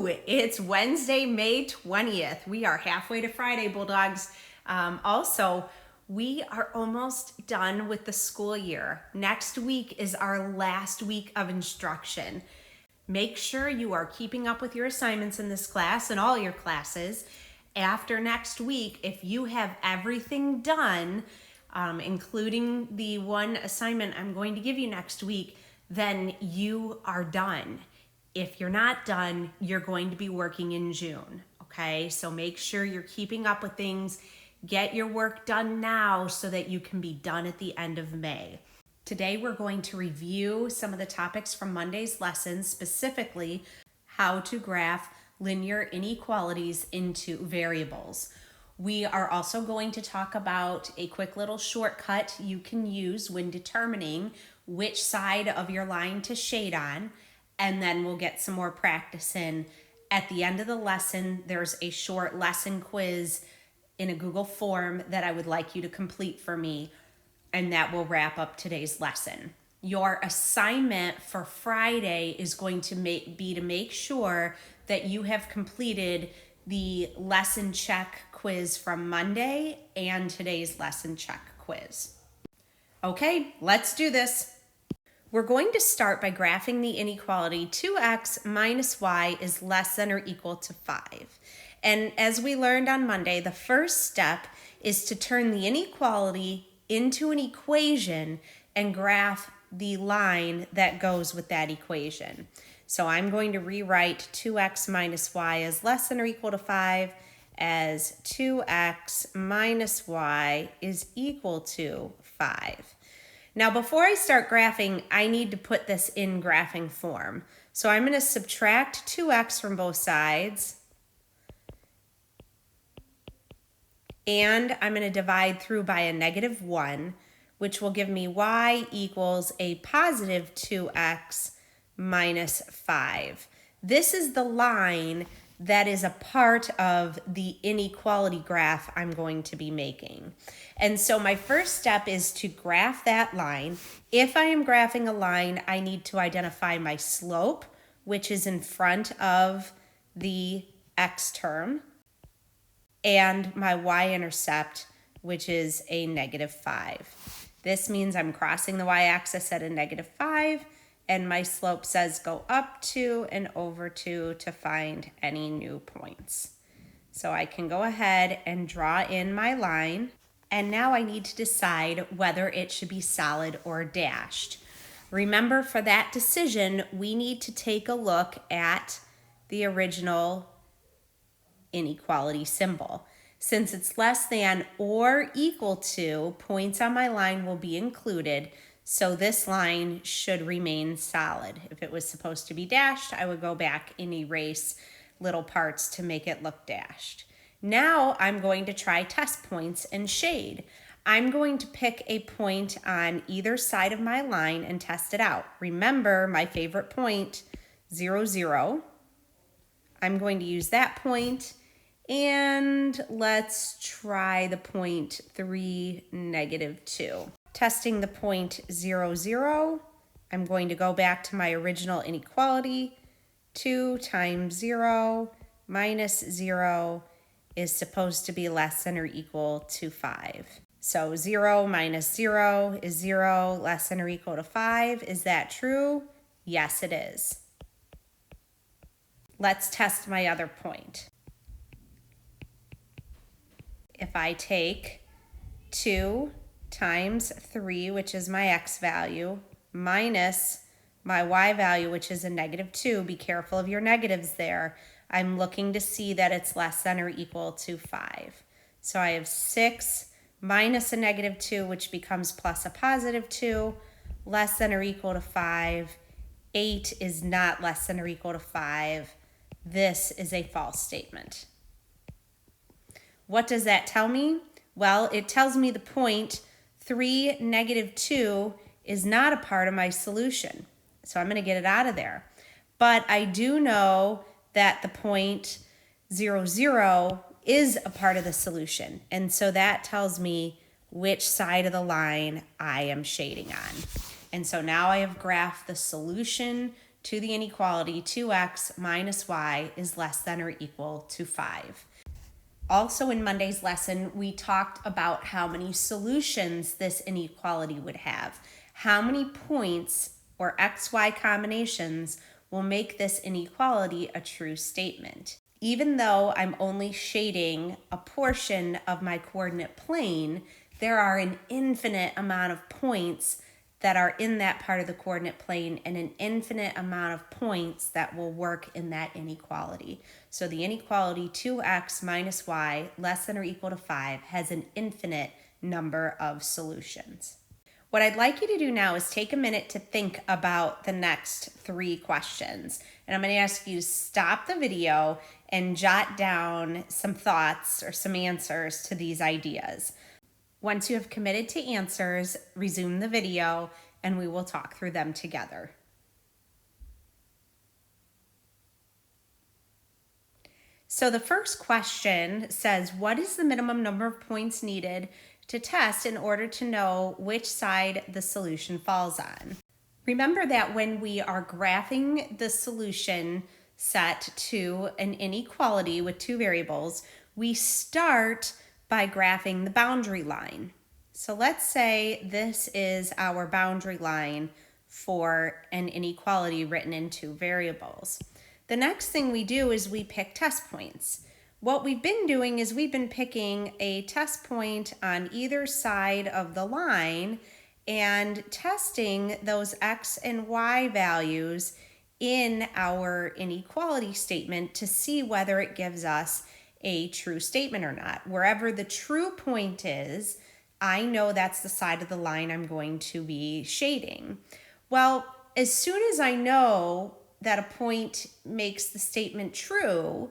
It's Wednesday, May 20th. We are halfway to Friday, Bulldogs. Also, we are almost done with the school year. Next week is our last week of instruction. Make sure you are keeping up with your assignments in this class and all your classes. After next week, if you have everything done, including the one assignment I'm going to give you next week, then you are done. If you're not done, you're going to be working in June, okay? So make sure you're keeping up with things. Get your work done now so that you can be done at the end of May. Today, we're going to review some of the topics from Monday's lessons, specifically how to graph linear inequalities into variables. We are also going to talk about a quick little shortcut you can use when determining which side of your line to shade on, and then we'll get some more practice in. At the end of the lesson, there's a short lesson quiz in a Google form that I would like you to complete for me, and that will wrap up today's lesson. Your assignment for Friday is going to be to make sure that you have completed the lesson check quiz from Monday and today's lesson check quiz. Okay, let's do this. We're going to start by graphing the inequality 2x minus y is less than or equal to 5. And as we learned on Monday, the first step is to turn the inequality into an equation and graph the line that goes with that equation. So I'm going to rewrite 2x minus y is less than or equal to 5 as 2x minus y is equal to 5. Now, before I start graphing, I need to put this in graphing form. So I'm going to subtract 2x from both sides, and I'm going to divide through by a -1, which will give me y equals a positive 2x minus 5. This is the line that is a part of the inequality graph I'm going to be making. And so my first step is to graph that line. If I am graphing a line, I need to identify my slope, which is in front of the x term, and my y-intercept, which is a -5. This means I'm crossing the y-axis at a -5, and my slope says go up 2 and over 2 to find any new points. So I can go ahead and draw in my line, and now I need to decide whether it should be solid or dashed. Remember, for that decision, we need to take a look at the original inequality symbol. Since it's less than or equal to, points on my line will be included, so this line should remain solid. If it was supposed to be dashed, I would go back and erase little parts to make it look dashed. Now I'm going to try test points and shade. I'm going to pick a point on either side of my line and test it out. Remember my favorite point, 0, 0. I'm going to use that point, and let's try the point 3, -2. Testing the point 0, 0, I'm going to go back to my original inequality. 2 times 0 minus 0 is supposed to be less than or equal to 5. So 0 minus 0 is 0, less than or equal to 5. Is that true? Yes, it is. Let's test my other point. If I take 2 times 3, which is my x value, minus my y value, which is a -2, be careful of your negatives there. I'm looking to see that it's less than or equal to 5. So I have 6 minus a -2, which becomes plus a +2, less than or equal to 5. 8 is not less than or equal to 5. This is a false statement. What does that tell me? Well, it tells me the point 3, -2 is not a part of my solution. So I'm going to get it out of there. But I do know that the point 0, 0 is a part of the solution. And so that tells me which side of the line I am shading on. And so now I have graphed the solution to the inequality 2x minus y is less than or equal to 5. Also in Monday's lesson, we talked about how many solutions this inequality would have. How many points or xy combinations will make this inequality a true statement. Even though I'm only shading a portion of my coordinate plane, there are an infinite amount of points that are in that part of the coordinate plane and an infinite amount of points that will work in that inequality. So the inequality 2x minus y less than or equal to 5 has an infinite number of solutions. What I'd like you to do now is take a minute to think about the next 3 questions. And I'm going to ask you to stop the video and jot down some thoughts or some answers to these ideas. Once you have committed to answers, resume the video and we will talk through them together. So the first question says, what is the minimum number of points needed to test in order to know which side the solution falls on? Remember that when we are graphing the solution set to an inequality with 2 variables, we start by graphing the boundary line. So let's say this is our boundary line for an inequality written in 2 variables. The next thing we do is we pick test points. What we've been doing is we've been picking a test point on either side of the line and testing those x and y values in our inequality statement to see whether it gives us a true statement or not. Wherever the true point is, I know that's the side of the line I'm going to be shading. Well, as soon as I know that a point makes the statement true,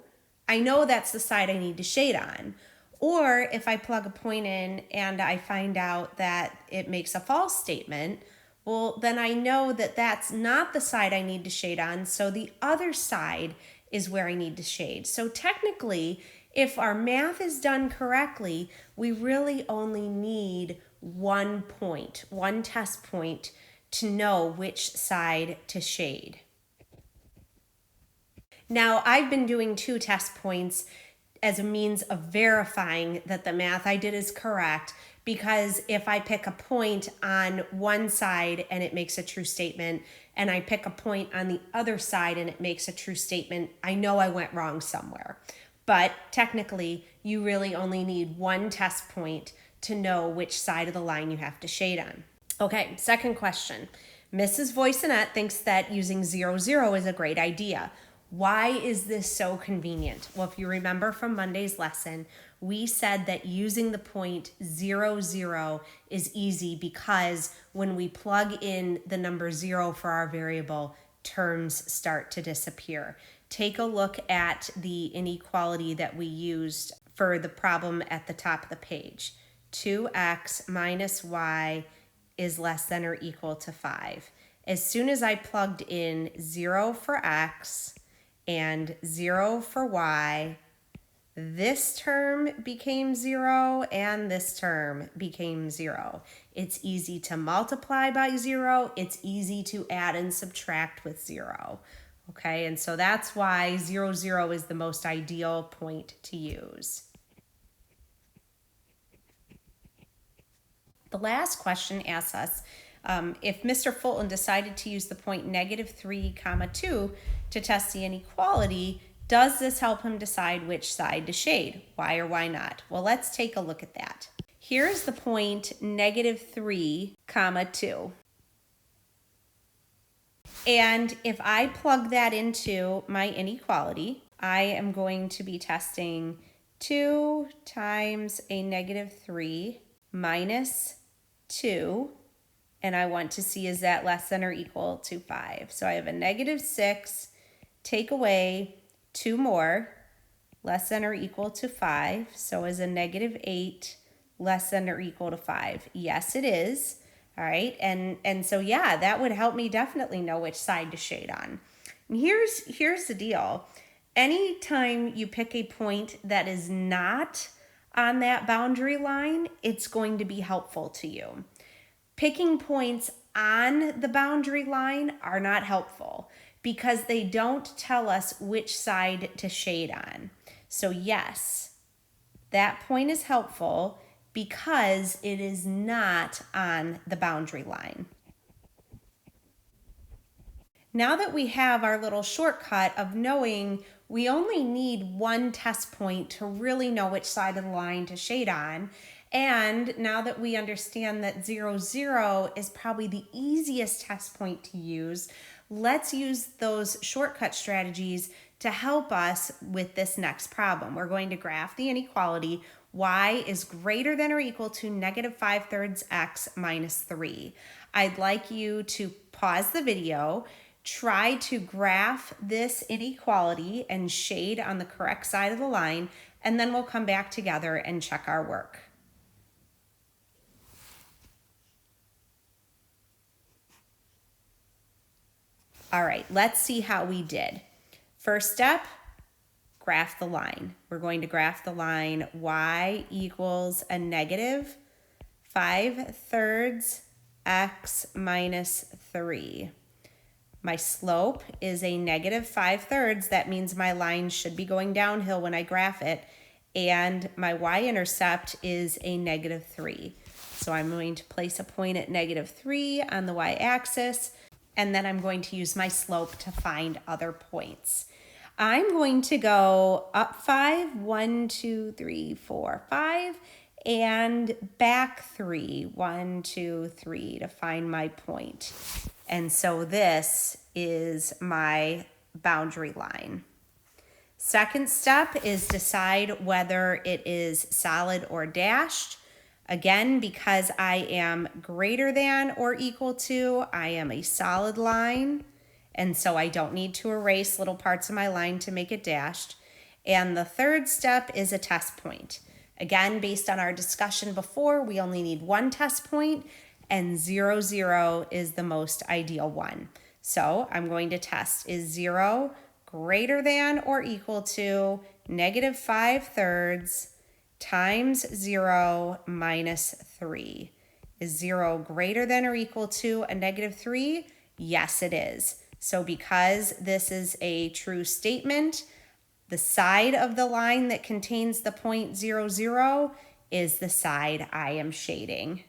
I know that's the side I need to shade on. Or if I plug a point in and I find out that it makes a false statement, well, then I know that that's not the side I need to shade on, so the other side is where I need to shade. So technically, if our math is done correctly, we really only need 1 point, 1 test point to know which side to shade. Now, I've been doing 2 test points as a means of verifying that the math I did is correct, because if I pick a point on one side and it makes a true statement, and I pick a point on the other side and it makes a true statement, I know I went wrong somewhere. But technically, you really only need 1 test point to know which side of the line you have to shade on. Okay, second question. Mrs. Voisinette thinks that using 0, 0 is a great idea. Why is this so convenient? Well, if you remember from Monday's lesson, we said that using the point 0, 0 is easy because when we plug in the number 0 for our variable, terms start to disappear. Take a look at the inequality that we used for the problem at the top of the page. 2x minus y is less than or equal to 5. As soon as I plugged in 0 for x and 0 for y, this term became 0 and this term became 0. It's easy to multiply by 0. It's easy to add and subtract with 0. Okay, and so that's why 0, 0 is the most ideal point to use. The last question asks us, if Mr. Fulton decided to use the point -3, 2 to test the inequality, does this help him decide which side to shade? Why or why not? Well, let's take a look at that. Here's the point -3, 2. And if I plug that into my inequality, I am going to be testing 2 times a -3 minus 2. And I want to see, is that less than or equal to 5? So I have a -6, take away 2 more, less than or equal to 5. So is a -8 less than or equal to 5? Yes, it is. All right, and so yeah, that would help me definitely know which side to shade on. And here's the deal. Anytime you pick a point that is not on that boundary line, it's going to be helpful to you. Picking points on the boundary line are not helpful because they don't tell us which side to shade on. So yes, that point is helpful because it is not on the boundary line. Now that we have our little shortcut of knowing we only need one test point to really know which side of the line to shade on, and now that we understand that 0, 0 is probably the easiest test point to use, let's use those shortcut strategies to help us with this next problem. We're going to graph the inequality. Y is greater than or equal to negative 5/3 x minus 3. I'd like you to pause the video, try to graph this inequality and shade on the correct side of the line, and then we'll come back together and check our work. All right, let's see how we did. First step, graph the line. We're going to graph the line y equals a negative 5/3 x minus 3. My slope is a negative 5/3. That means my line should be going downhill when I graph it. And my y-intercept is a negative 3. So I'm going to place a point at negative 3 on the y-axis, and then I'm going to use my slope to find other points. I'm going to go up 5, 1, 2, 3, 4, 5, and back 3, 1, 2, 3 to find my point. And so this is my boundary line. Second step is decide whether it is solid or dashed. Again, because I am greater than or equal to, I am a solid line. And so I don't need to erase little parts of my line to make it dashed. And the third step is a test point. Again, based on our discussion before, we only need one test point, and 0, 0 is the most ideal one. So I'm going to test, is 0 greater than or equal to negative 5/3 times 0 minus 3? Is 0 greater than or equal to a negative 3? Yes, it is. So because this is a true statement, the side of the line that contains the point 0, 0 is the side I am shading.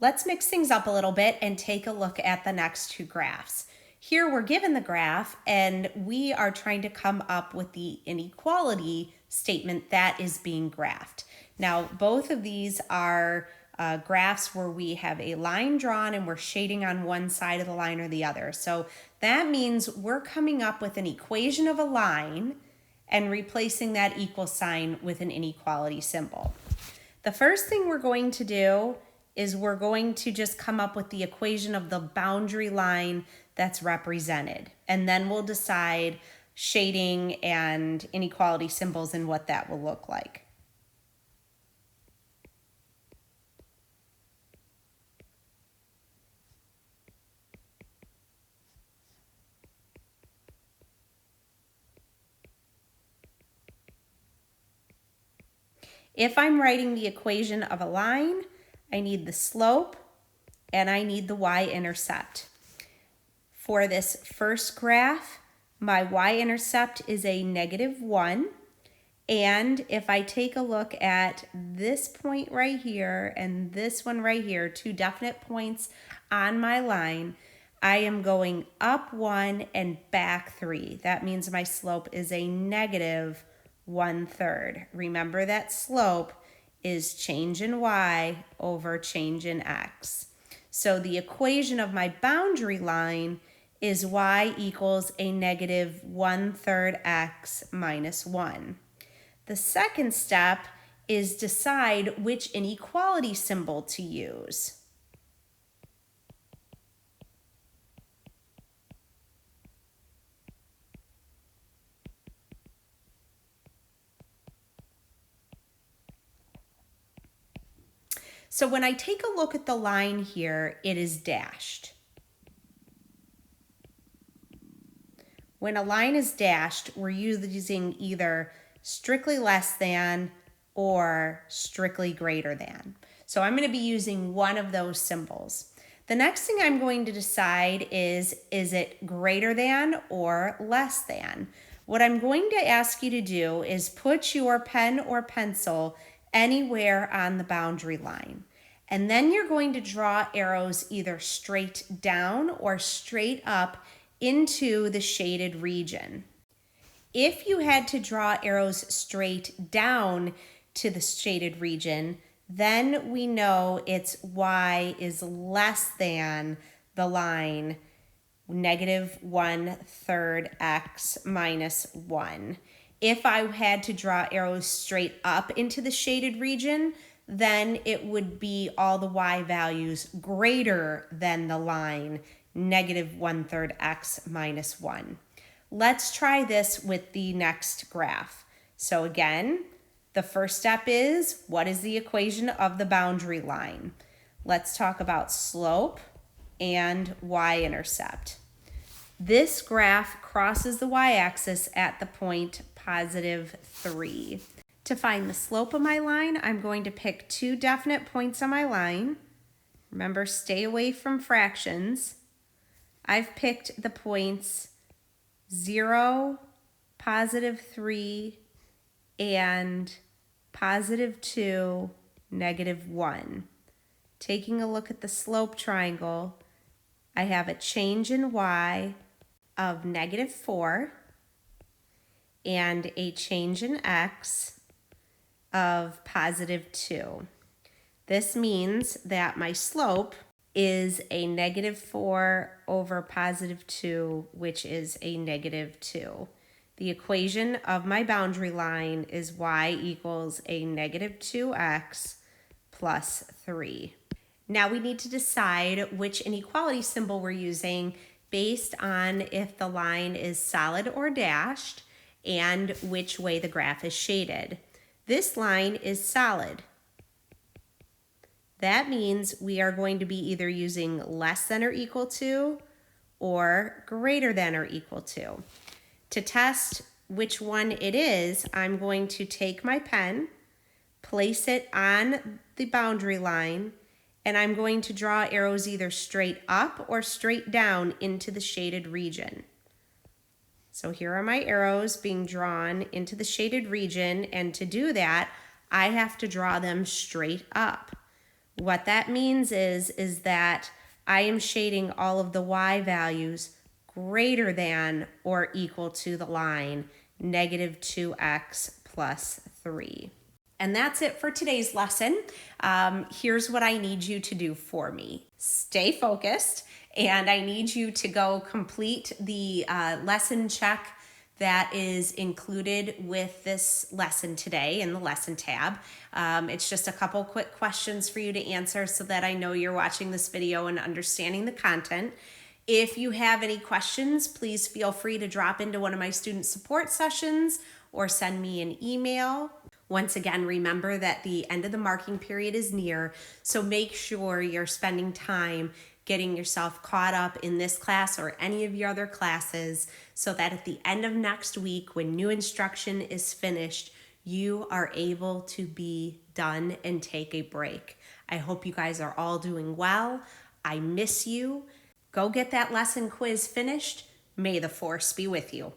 Let's mix things up a little bit and take a look at the next two graphs. Here we're given the graph and we are trying to come up with the inequality statement that is being graphed. Now, both of these are graphs where we have a line drawn and we're shading on one side of the line or the other. So that means we're coming up with an equation of a line and replacing that equal sign with an inequality symbol. The first thing we're going to do is we're going to just come up with the equation of the boundary line that's represented. And then we'll decide shading and inequality symbols and what that will look like. If I'm writing the equation of a line, I need the slope and I need the y-intercept. For this first graph, my y-intercept is a negative 1. And if I take a look at this point right here and this one right here, two definite points on my line, I am going up 1 and back 3. That means my slope is a negative 1/3. Remember that slope is change in y over change in x. So the equation of my boundary line is y equals a negative 1/3 x minus 1. The second step is decide which inequality symbol to use. So when I take a look at the line here, it is dashed. When a line is dashed, we're using either strictly less than or strictly greater than. So I'm going to be using one of those symbols. The next thing I'm going to decide is it greater than or less than? What I'm going to ask you to do is put your pen or pencil anywhere on the boundary line. And then you're going to draw arrows either straight down or straight up into the shaded region. If you had to draw arrows straight down to the shaded region, then we know it's y is less than the line -1/3 x minus 1. If I had to draw arrows straight up into the shaded region, then it would be all the y values greater than the line -1/3 x minus 1. Let's try this with the next graph. So again, the first step is, what is the equation of the boundary line? Let's talk about slope and y-intercept. This graph crosses the y-axis at the point +3. To find the slope of my line, I'm going to pick two definite points on my line. Remember, stay away from fractions. I've picked the points 0, +3, and +2, -1. Taking a look at the slope triangle, I have a change in y of -4 and a change in x of +2. This means that my slope is a -4 over +2, which is a -2. The equation of my boundary line is y equals a -2x plus 3. Now we need to decide which inequality symbol we're using based on if the line is solid or dashed and which way the graph is shaded. This line is solid. That means we are going to be either using less than or equal to or greater than or equal to. To test which one it is, I'm going to take my pen, place it on the boundary line, and I'm going to draw arrows either straight up or straight down into the shaded region. So here are my arrows being drawn into the shaded region, and to do that, I have to draw them straight up. What that means is that I am shading all of the y values greater than or equal to the line -2x plus 3. And that's it for today's lesson. Here's what I need you to do for me. Stay focused, and I need you to go complete the lesson check that is included with this lesson today in the lesson tab. It's just a couple quick questions for you to answer so that I know you're watching this video and understanding the content. If you have any questions, please feel free to drop into one of my student support sessions or send me an email. Once again, remember that the end of the marking period is near, so make sure you're spending time getting yourself caught up in this class or any of your other classes so that at the end of next week, when new instruction is finished, you are able to be done and take a break. I hope you guys are all doing well. I miss you. Go get that lesson quiz finished. May the force be with you.